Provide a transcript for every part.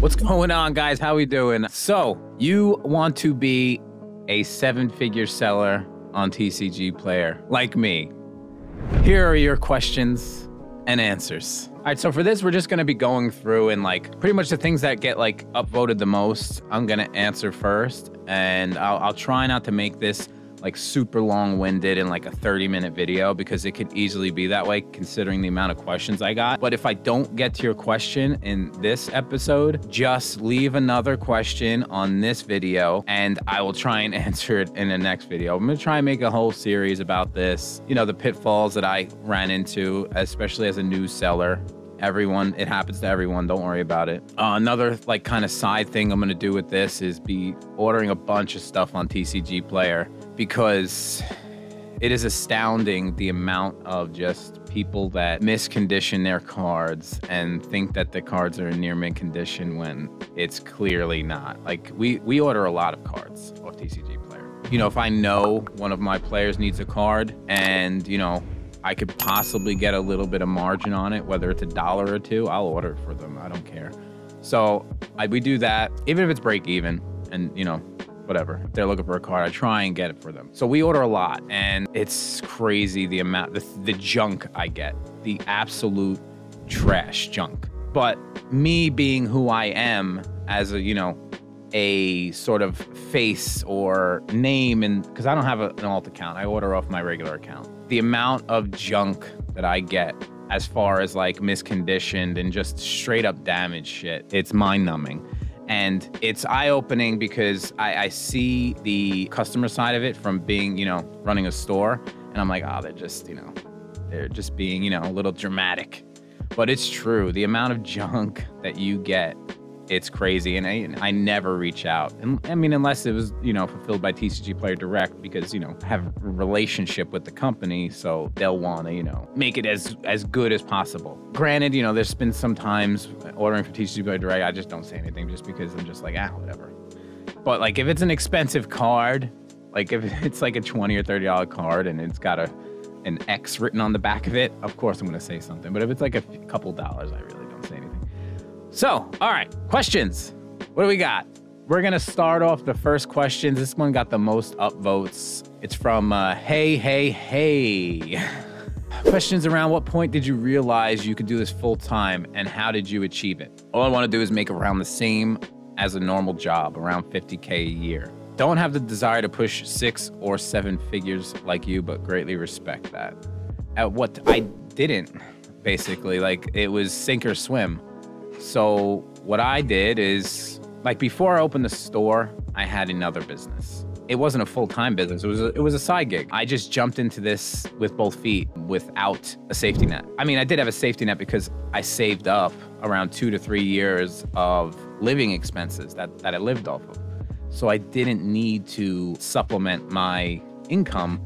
What's going on, guys? How we doing? So, you want to be a 7-figure seller on TCG Player, like me. Here are your questions and answers. All right, so for this, we're just gonna be going through and like pretty much the things that get like upvoted the most, I'm gonna answer first, and I'll try not to make this like super long-winded in like a 30-minute video because it could easily be that way considering the amount of questions I got. But if I don't get to your question in this episode, just leave another question on this video and I will try and answer it in the next video. I'm gonna try and make a whole series about this, you know, the pitfalls that I ran into, especially as a new seller. Everyone, it happens to everyone, don't worry about it. Another like kind of side thing I'm gonna do with this is be ordering a bunch of stuff on TCG Player because it is astounding the amount of just people that miscondition their cards and think that the cards are in near mint condition when it's clearly not. Like we order a lot of cards off TCG Player. You know, if I know one of my players needs a card and, you know, I could possibly get a little bit of margin on it, whether it's $1 or $2, I'll order it for them. I don't care. So we do that, even if it's break even and, you know, whatever. If they're looking for a card, I try and get it for them. So we order a lot and it's crazy the amount, the junk I get, the absolute trash junk. But me being who I am as a, you know, a sort of face or name, and because I don't have an alt account, I order off my regular account. The amount of junk that I get as far as like misconditioned and just straight up damaged shit, it's mind-numbing. And it's eye-opening because I see the customer side of it from being, you know, running a store, and I'm like, oh, they're just, you know, they're just being, you know, a little dramatic. But it's true. The amount of junk that you get, it's crazy, and I never reach out. And I mean, unless it was, you know, fulfilled by TCG Player Direct, because, you know, I have a relationship with the company, so they'll want to, you know, make it as good as possible. Granted, you know, there's been some times ordering from TCG Player Direct, I just don't say anything just because I'm just like, whatever. But like, if it's an expensive card, like if it's like a $20 or $30 card and it's got an X written on the back of it, of course I'm going to say something. But if it's like a couple dollars, I really don't say anything. So, all right, questions. What do we got? We're gonna start off the first questions. This one got the most upvotes. It's from hey. Questions around what point did you realize you could do this full time and how did you achieve it? All I wanna do is make around the same as a normal job, around 50K a year. Don't have the desire to push 6 or 7 figures like you, but greatly respect that. At what I didn't, basically, like it was sink or swim. So what I did is, like before I opened the store, I had another business. It wasn't a full-time business, it was a side gig. I just jumped into this with both feet without a safety net. I mean, I did have a safety net because I saved up around 2 to 3 years of living expenses that I lived off of. So I didn't need to supplement my income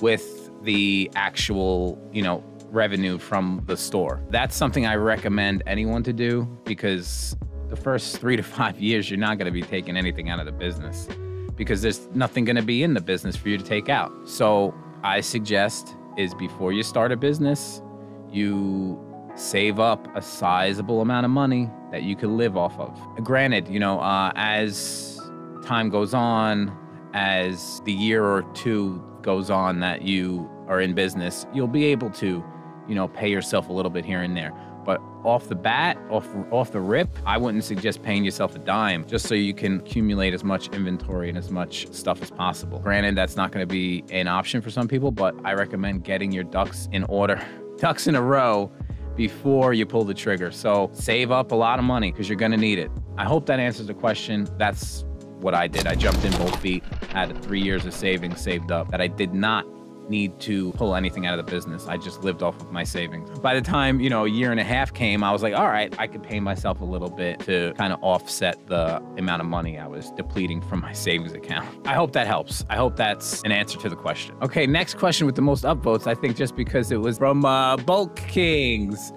with the actual, you know, revenue from the store. That's something I recommend anyone to do because the first 3 to 5 years, you're not going to be taking anything out of the business because there's nothing going to be in the business for you to take out. So I suggest is before you start a business, you save up a sizable amount of money that you can live off of. Granted, you know, as time goes on, as the year or two goes on that you are in business, you'll be able to, you know, pay yourself a little bit here and there. But off the bat, off the rip, I wouldn't suggest paying yourself a dime just so you can accumulate as much inventory and as much stuff as possible. Granted, that's not going to be an option for some people, but I recommend getting your ducks in order, ducks in a row before you pull the trigger. So save up a lot of money because you're going to need it. I hope that answers the question. That's what I did. I jumped in both feet, had 3 years of savings saved up that I did not need to pull anything out of the business. I just lived off of my savings. By the time, you know, a year and a half came, I was like, all right, I could pay myself a little bit to kind of offset the amount of money I was depleting from my savings account. I hope that helps. I hope that's an answer to the question. Okay, next question with the most upvotes, I think just because it was from Bulk Kings.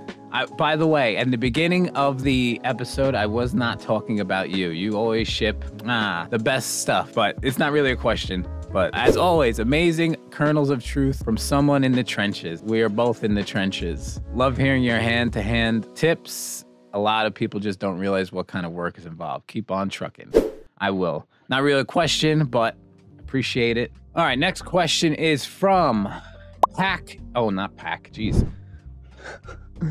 By the way, in the beginning of the episode, I was not talking about you. You always ship the best stuff, but it's not really a question. But as always, amazing kernels of truth from someone in the trenches. We are both in the trenches. Love hearing your hand-to-hand tips a lot of people just don't realize what kind of work is involved. Keep on trucking. I will. Not really a question, but appreciate it. All right, next question is from Pack. Oh, not Pack. Jeez.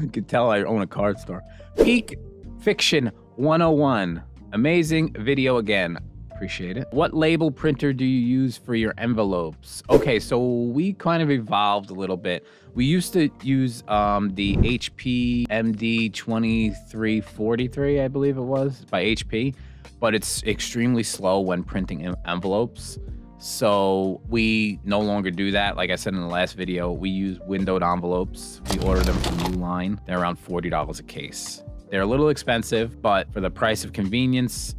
You can tell I own a card store. Peak Fiction 101. Amazing video again. Appreciate it. What label printer do you use for your envelopes? Okay, so we kind of evolved a little bit. We used to use the HP MD2343, I believe it was, by HP, but it's extremely slow when printing envelopes. So we no longer do that. Like I said in the last video, we use windowed envelopes. We order them from Uline. They're around $40 a case. They're a little expensive, but for the price of convenience,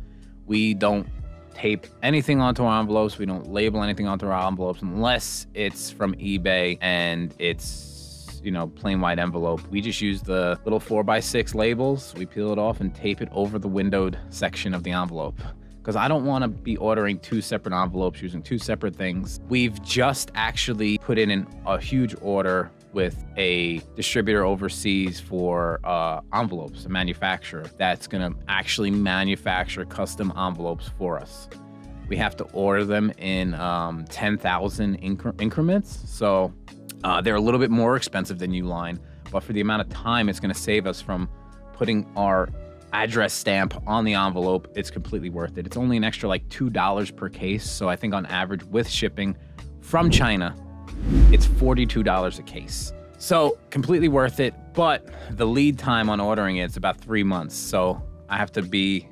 we don't tape anything onto our envelopes. We don't label anything onto our envelopes unless it's from eBay and it's, you know, plain white envelope. We just use the little 4x6 labels. We peel it off and tape it over the windowed section of the envelope, because I don't want to be ordering two separate envelopes using two separate things. We've just actually put in a huge order with a distributor overseas for envelopes, a manufacturer that's gonna actually manufacture custom envelopes for us. We have to order them in 10,000 increments. So they're a little bit more expensive than Uline, but for the amount of time it's gonna save us from putting our address stamp on the envelope, it's completely worth it. It's only an extra like $2 per case. So I think on average with shipping from China, it's $42 a case. So completely worth it, but the lead time on ordering it's about 3 months. So I have to be,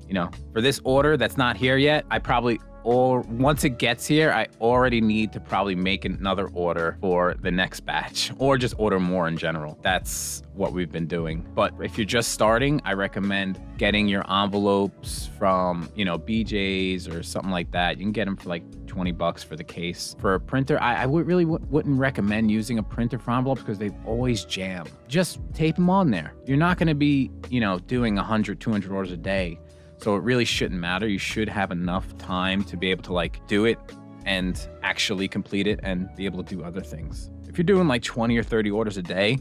you know, for this order that's not here yet, I probably, or once it gets here, I already need to probably make another order for the next batch or just order more in general. That's what we've been doing. But if you're just starting, I recommend getting your envelopes from, you know, BJ's or something like that. You can get them for like 20 bucks for the case. For a printer, I really wouldn't recommend using a printer for envelopes because they always jam. Just tape them on there. You're not going to be, you know, doing 100, 200 orders a day. So it really shouldn't matter. You should have enough time to be able to like do it and actually complete it and be able to do other things. If you're doing like 20 or 30 orders a day,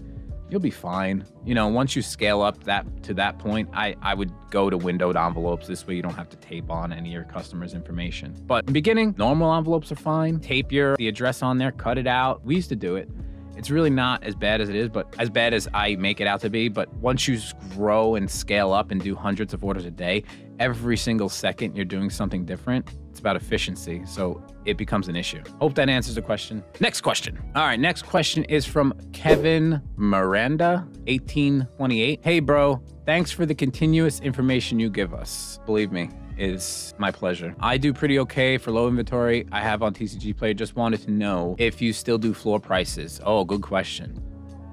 you'll be fine. You know, once you scale up to that point, I would go to windowed envelopes. This way you don't have to tape on any of your customers' information. But in the beginning, normal envelopes are fine. Tape the address on there, cut it out. We used to do it. It's really not as bad as it is, but as bad as I make it out to be. But once you grow and scale up and do hundreds of orders a day, every single second you're doing something different. It's about efficiency, so it becomes an issue. Hope that answers the question. Next question. All right, next question is from Kevin Miranda, 1828. Hey, bro, thanks for the continuous information you give us. Believe me, is my pleasure. I do pretty okay for low inventory I have on TCG Player. Just wanted to know if you still do floor prices. Oh, good question.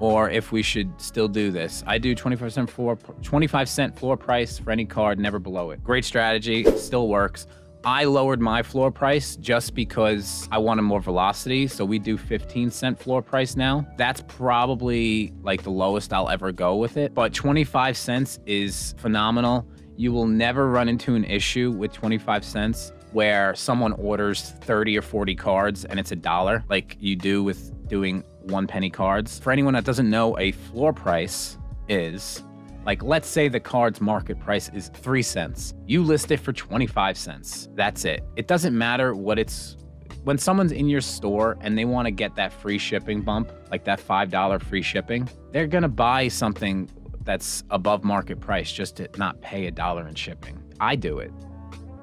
Or if we should still do this. I do 25 cent floor price for any card, never below it. Great strategy, still works. I lowered my floor price just because I wanted more velocity. So we do 15-cent floor price now. That's probably like the lowest I'll ever go with it. But 25 cents is phenomenal. You will never run into an issue with 25 cents where someone orders 30 or 40 cards and it's $1, like you do with doing 1 penny cards. For anyone that doesn't know, a floor price is, like, let's say the card's market price is 3 cents. You list it for 25 cents. That's it. It doesn't matter what it's, when someone's in your store and they want to get that free shipping bump, like that $5 free shipping, they're gonna buy something that's above market price just to not pay $1 in shipping. I do it.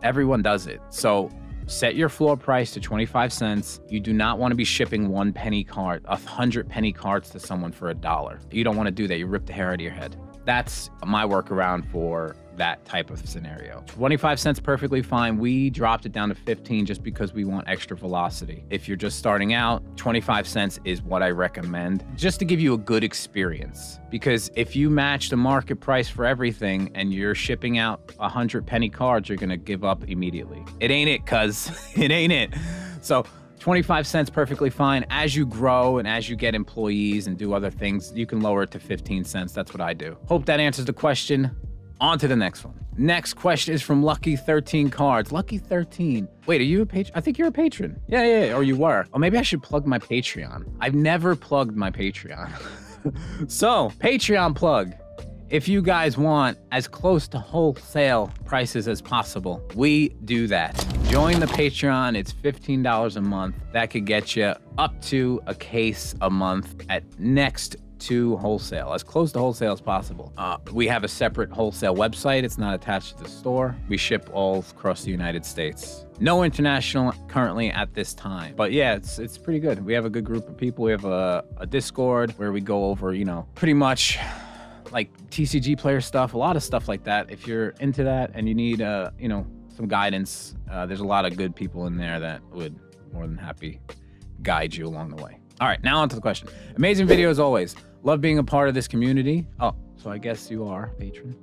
Everyone does it. So set your floor price to 25 cents. You do not want to be shipping 1 penny card, 100 penny cards to someone for $1. You don't want to do that. You rip the hair out of your head. That's my workaround for that type of scenario. 25 cents perfectly fine. We dropped it down to 15 just because we want extra velocity. If you're just starting out, 25 cents is what I recommend just to give you a good experience. Because if you match the market price for everything and you're shipping out 100 penny cards, you're gonna give up immediately. It ain't it, cuz. It ain't it. So 25 cents perfectly fine. As you grow and as you get employees and do other things, you can lower it to 15 cents. That's what I do. Hope that answers the question. On to the next one. Next question is from Lucky 13 Cards. Lucky 13. Wait, are you a patron? I think you're a patron. Yeah, or you were. Oh, maybe I should plug my Patreon. I've never plugged my Patreon. So, Patreon plug. if you guys want as close to wholesale prices as possible, we do that. Join the Patreon. It's $15 a month. That could get you up to a case a month at next to wholesale, as close to wholesale as possible. We have a separate wholesale website. It's not attached to the store. We ship all across the United States. No international currently at this time. But yeah, it's pretty good. We have a good group of people. We have a Discord where we go over, you know, pretty much like TCG player stuff, a lot of stuff like that. If you're into that and you need, you know, some guidance, there's a lot of good people in there that would more than happy guide you along the way. All right, now on to the question. Amazing video as always. Love being a part of this community. Oh, so I guess you are a patron.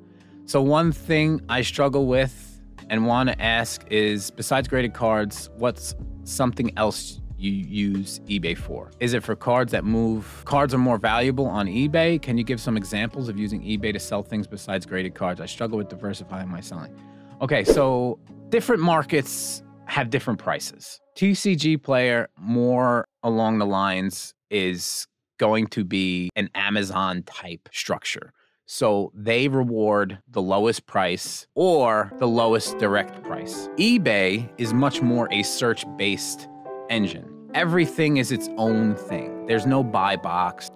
So one thing I struggle with and want to ask is, besides graded cards, what's something else you use eBay for? Is it for cards that move? Cards are more valuable on eBay. Can you give some examples of using eBay to sell things besides graded cards? I struggle with diversifying my selling. Okay, so different markets have different prices. TCG Player, more along the lines, is going to be an Amazon type structure. So they reward the lowest price or the lowest direct price. eBay is much more a search-based engine. Everything is its own thing. There's no buy box.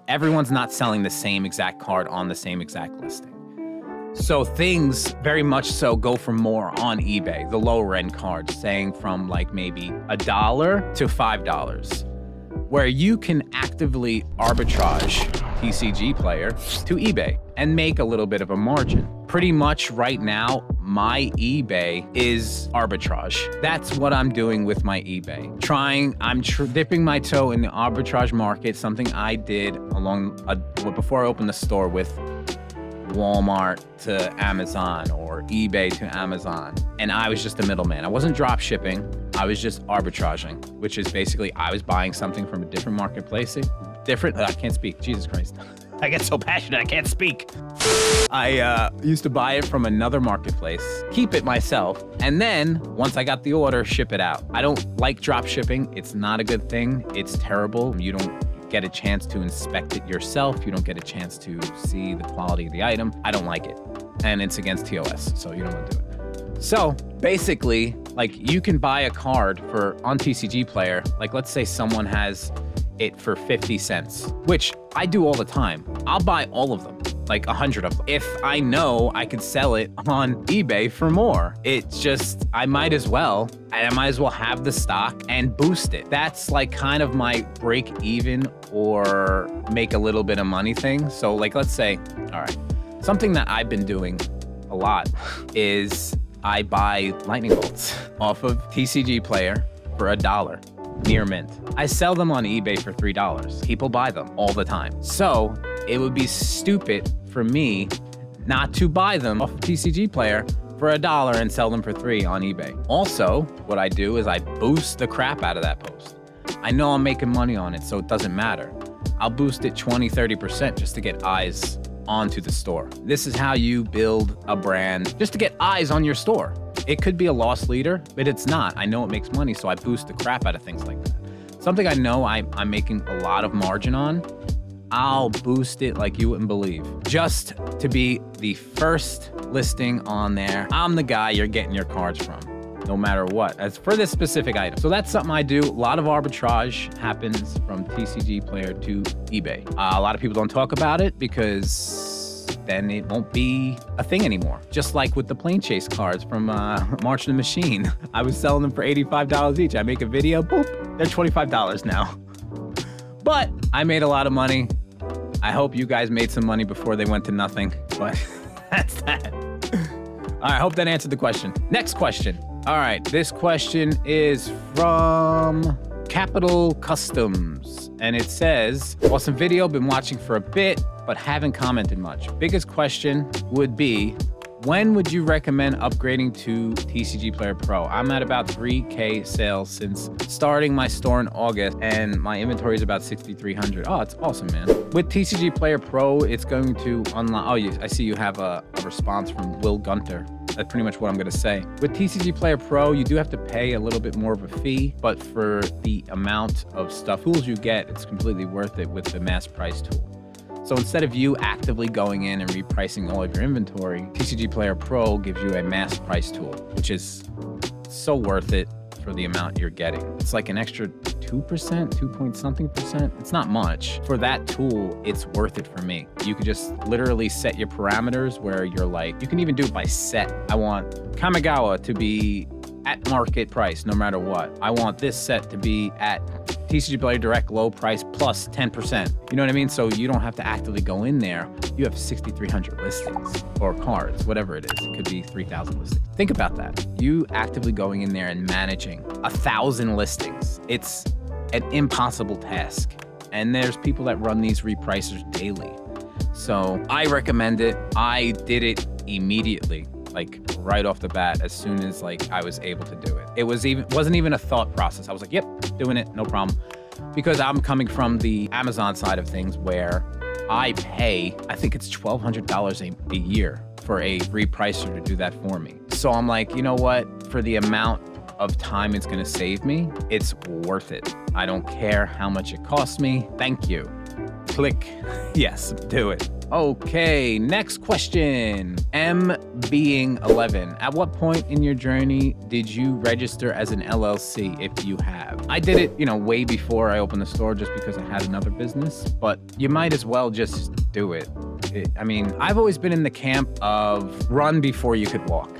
Everyone's not selling the same exact card on the same exact listing. So things very much so go for more on eBay, the lower end cards, saying from like maybe $1 to $5, where you can actively arbitrage TCG Player to eBay and make a little bit of a margin. Pretty much right now, my eBay is arbitrage. That's what I'm doing with my eBay. I'm dipping my toe in the arbitrage market, something I did before I opened the store with Walmart to Amazon or eBay to Amazon. And I was just a middleman. I wasn't drop shipping. I was just arbitraging, which is basically I was buying something from a different marketplace. I can't speak. Jesus Christ. I get so passionate, I can't speak. I used to buy it from another marketplace, keep it myself, and then once I got the order, ship it out. I don't like drop shipping. It's not a good thing. It's terrible. You don't get a chance to inspect it yourself. You don't get a chance to see the quality of the item. I don't like it. And it's against TOS, so you don't want to do it. So basically, like, you can buy a card on TCG Player. Like, let's say someone has it for 50 cents, which I do all the time. I'll buy all of them, like 100 of them. If I know I could sell it on eBay for more, it's just, I might as well have the stock and boost it. That's like kind of my break even or make a little bit of money thing. So like, let's say, all right, something that I've been doing a lot is I buy lightning bolts off of TCG Player for $1. Near mint. I sell them on eBay for $3. People buy them all the time. So it would be stupid for me not to buy them off of TCG Player for $1 and sell them for $3 on eBay. Also, what I do is I boost the crap out of that post. I know I'm making money on it, so it doesn't matter. I'll boost it 20, 30% just to get eyes onto the store. This is how you build a brand, just to get eyes on your store. It could be a loss leader, but it's not. I know it makes money, so I boost the crap out of things like that. Something I know I'm making a lot of margin on, I'll boost it like you wouldn't believe. Just to be the first listing on there. I'm the guy you're getting your cards from, no matter what, as for this specific item. So that's something I do. A lot of arbitrage happens from TCG Player to eBay. A lot of people don't talk about it because then it won't be a thing anymore. Just like with the Plane Chase cards from March of the Machine. I was selling them for $85 each. I make a video, boop, they're $25 now. But I made a lot of money. I hope you guys made some money before they went to nothing, but that's that. All right, I hope that answered the question. Next question. All right, this question is from Capital Customs, and it says, awesome video, been watching for a bit, but haven't commented much. Biggest question would be, when would you recommend upgrading to TCG Player Pro? I'm at about 3K sales since starting my store in August, and my inventory is about 6,300. Oh, it's awesome, man. With TCG Player Pro, it's going to unlock. Oh, I see you have a response from Will Gunter. That's pretty much what I'm gonna say. With TCG Player Pro, you do have to pay a little bit more of a fee, but for the amount of tools you get, it's completely worth it with the mass price tool. So instead of you actively going in and repricing all of your inventory, TCG Player Pro gives you a mass price tool, which is so worth it for the amount you're getting. It's like an extra 2%, 2 point something percent. It's not much. For that tool, it's worth it for me. You could just literally set your parameters where you're like, you can even do it by set. I want Kamigawa to be at market price no matter what. I want this set to be at TCG Player Direct low price plus 10%. You know what I mean? So you don't have to actively go in there. You have 6,300 listings or cards, whatever it is. It could be 3,000 listings. Think about that. You actively going in there and managing 1,000 listings. It's an impossible task. And there's people that run these repricers daily. So I recommend it. I did it immediately, like right off the bat, as soon as like I was able to do it. It wasn't even a thought process. I was like, yep, doing it, no problem. Because I'm coming from the Amazon side of things where I pay, I think it's $1,200 a year for a repricer to do that for me. So I'm like, you know what? For the amount of time it's gonna save me, it's worth it. I don't care how much it costs me. Thank you. Click yes, do it. Okay, next question. M being 11. At what point in your journey did you register as an LLC if you have? I did it, way before I opened the store just because I had another business, but you might as well just do it. I've always been in the camp of run before you could walk.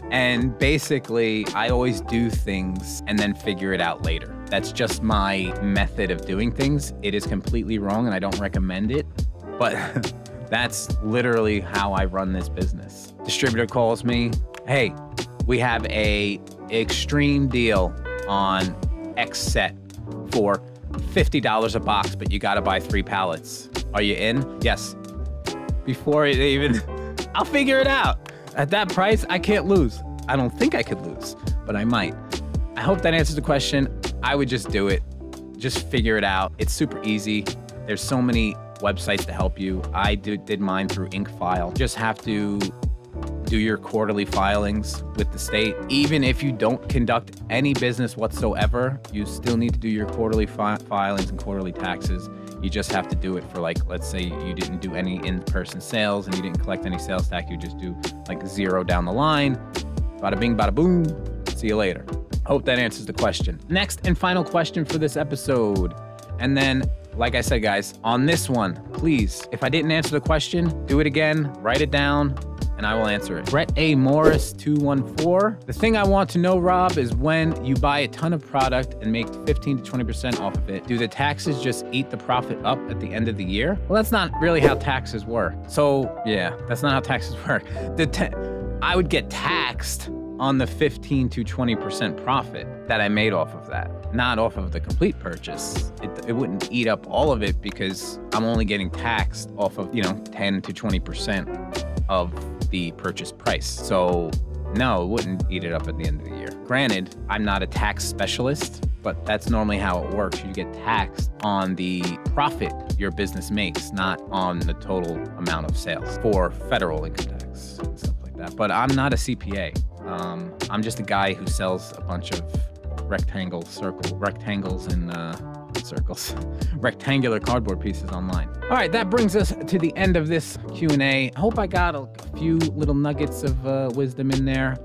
And basically, I always do things and then figure it out later. That's just my method of doing things. It is completely wrong and I don't recommend it, but that's literally how I run this business. Distributor calls me, hey, we have a extreme deal on X set for $50 a box, but you gotta buy 3 pallets. Are you in? Yes. Before it even, I'll figure it out. At that price, I can't lose. I don't think I could lose, but I might. I hope that answers the question. I would just do it. Just figure it out. It's super easy. There's so many websites to help you. I did mine through Inkfile. Just have to do your quarterly filings with the state. Even if you don't conduct any business whatsoever, you still need to do your quarterly filings and quarterly taxes. You just have to do it for let's say you didn't do any in-person sales and you didn't collect any sales tax, you just do 0 down the line. Bada bing, bada boom. See you later. Hope that answers the question. Next and final question for this episode. And then, like I said, guys, on this one, please, if I didn't answer the question, do it again, write it down, and I will answer it. Brett A. Morris 214. The thing I want to know, Rob, is when you buy a ton of product and make 15 to 20% off of it, do the taxes just eat the profit up at the end of the year? Well, that's not really how taxes work. So yeah, that's not how taxes work. I would get taxed on the 15 to 20% profit that I made off of that, not off of the complete purchase. It wouldn't eat up all of it because I'm only getting taxed off of, 10 to 20% of the purchase price. So no, it wouldn't eat it up at the end of the year. Granted, I'm not a tax specialist, but that's normally how it works. You get taxed on the profit your business makes, not on the total amount of sales for federal income tax and stuff like that. But I'm not a CPA. I'm just a guy who sells a bunch of rectangles and circles, rectangular cardboard pieces online. All right, that brings us to the end of this Q&A. I hope I got a few little nuggets of wisdom in there.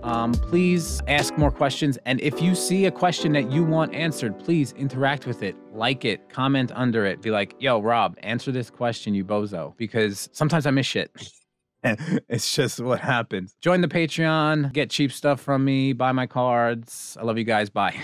Please ask more questions. And if you see a question that you want answered, please interact with it, like it, comment under it. Be like, yo, Rob, answer this question, you bozo. Because sometimes I miss shit. It's just what happens. Join the Patreon, get cheap stuff from me, buy my cards. I love you guys. Bye.